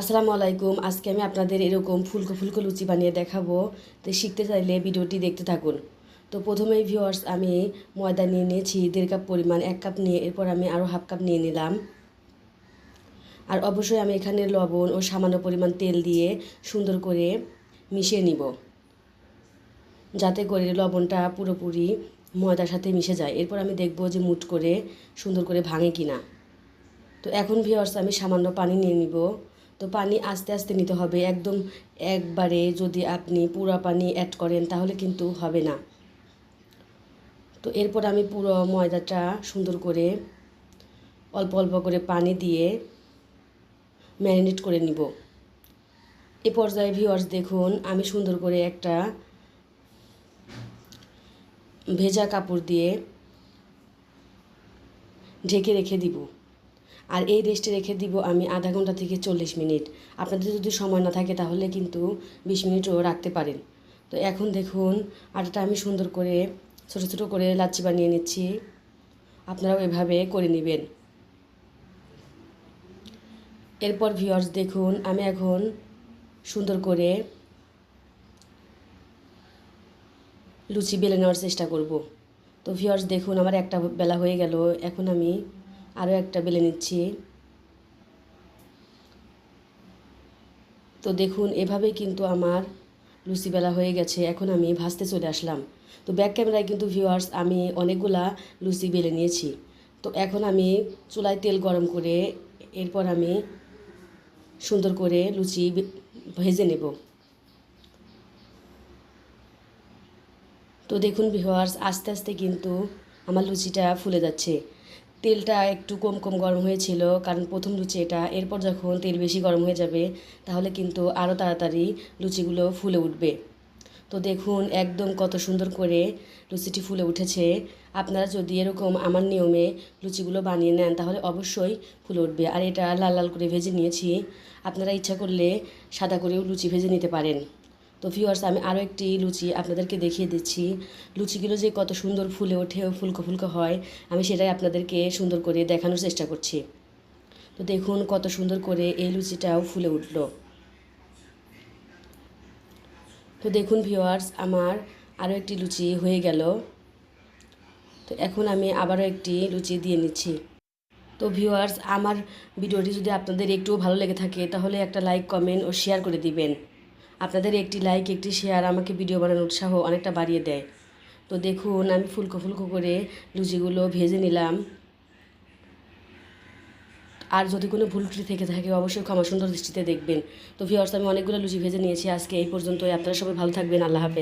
আসসালামু আলাইকুম। আজকে আমি আপনাদের এরকম ফুলকো ফুলকো লুচি বানিয়ে দেখাবো। তো শিখতে চাইলে ভিডিওটি দেখতে থাকুন। তো প্রথমেই ভিউয়ার্স, আমি ময়দা নিয়ে নিয়েছি 1.5 কাপ পরিমাণ, 1 কাপ নিয়ে এরপর আমি আরও হাফ কাপ নিয়ে নিলাম। আর অবশ্যই আমি এখানে লবণ ও সামান্য পরিমাণ তেল দিয়ে সুন্দর করে মিশিয়ে নিব, যাতে করে লবণটা পুরোপুরি ময়দার সাথে মিশে যায়। এরপর আমি দেখব যে মুঠ করে সুন্দর করে ভাঙে কিনা। তো এখন ভিউয়ার্স, আমি সামান্য পানি নিয়ে নিব। তো পানি আস্তে আস্তে নিতে হবে, একদম একবারে যদি আপনি পুরো পানি অ্যাড করেন তাহলে কিন্তু হবে না। তো এরপর আমি পুরো ময়দাটা সুন্দর করে অল্প অল্প করে পানি দিয়ে ম্যারিনেট করে নিব। এ পর্যায়ে ভিউয়ার্স দেখুন, আমি সুন্দর করে একটা ভেজা কাপড় দিয়ে ঢেকে রেখে দিব। আর এই রেস্টে রেখে দিব আমি আধা ঘন্টা থেকে 40 মিনিট। আপনাদের যদি সময় না থাকে তাহলে কিন্তু 20 মিনিটও রাখতে পারেন। তো এখন দেখুন, আটাটা আমি সুন্দর করে ছোটো ছোটো করে লাচ্ছি বানিয়ে নিচ্ছি। আপনারাও এভাবে করে নেবেন। এরপর ভিউয়ার্স দেখুন, আমি এখন সুন্দর করে লুচি বেলে নেওয়ার চেষ্টা করব। তো ভিউয়ার্স দেখুন, আমার একটা বেলা হয়ে গেল। এখন আমি আরও একটা বেলে নিচ্ছি। তো দেখুন, এভাবেই কিন্তু আমার লুচি বেলা হয়ে গেছে। এখন আমি ভাজতে চলে আসলাম। তো ব্যাক ক্যামেরায় কিন্তু ভিউয়ার্স আমি অনেকগুলা লুচি বেলে নিয়েছি। তো এখন আমি চুলায় তেল গরম করে এরপর আমি সুন্দর করে লুচি ভেজে নেব। তো দেখুন ভিউয়ার্স, আস্তে আস্তে কিন্তু আমার লুচিটা ফুলে যাচ্ছে। তেলটা একটু কম কম গরম হয়েছিল, কারণ প্রথম লুচি এটা। এরপর যখন তেল বেশি গরম হয়ে যাবে তাহলে কিন্তু আরও তাড়াতাড়ি লুচিগুলো ফুলে উঠবে। তো দেখুন একদম কত সুন্দর করে লুচিটি ফুলে উঠেছে। আপনারা যদি এরকম আমার নিয়মে লুচিগুলো বানিয়ে নেন তাহলে অবশ্যই ফুলে উঠবে। আর এটা লাল লাল করে ভেজে নিয়েছি। আপনারা ইচ্ছা করলে সাদা করেও লুচি ভেজে নিতে পারেন। তো ভিউয়ার্স, আমি আরও একটি লুচি আপনাদেরকে দেখিয়ে দিচ্ছি। লুচিগুলো যে কত সুন্দর ফুলে ওঠে ও ফুলকো ফুলকো হয়, আমি সেটাই আপনাদেরকে সুন্দর করে দেখানোর চেষ্টা করছি। তো দেখুন কত সুন্দর করে এই লুচিটাও ফুলে উঠলো। তো দেখুন ভিউয়ার্স, আমার আরও একটি লুচি হয়ে গেল। তো এখন আমি আবারও একটি লুচি দিয়ে নিচ্ছি। তো ভিউয়ার্স, আমার ভিডিওটি যদি আপনাদের একটুও ভালো লেগে থাকে তাহলে একটা লাইক, কমেন্ট ও শেয়ার করে দিবেন। আপনাদের একটি লাইক, একটি শেয়ার আমাকে ভিডিও বানানোর উৎসাহ অনেকটা বাড়িয়ে দেয়। তো দেখুন, আমি ফুলকো ফুলকো করে লুচিগুলো ভেজে নিলাম। আর যদি কোনো ভুল ত্রুটি থেকে থাকে অবশ্যই ক্ষমা সুন্দর দৃষ্টিতে দেখবেন। তো ভিউয়ার্স, আমি অনেকগুলো লুচি ভেজে নিয়েছি। আজকে এই পর্যন্তই। আপনারা সবাই ভালো থাকবেন। আল্লাহ হাফেজ।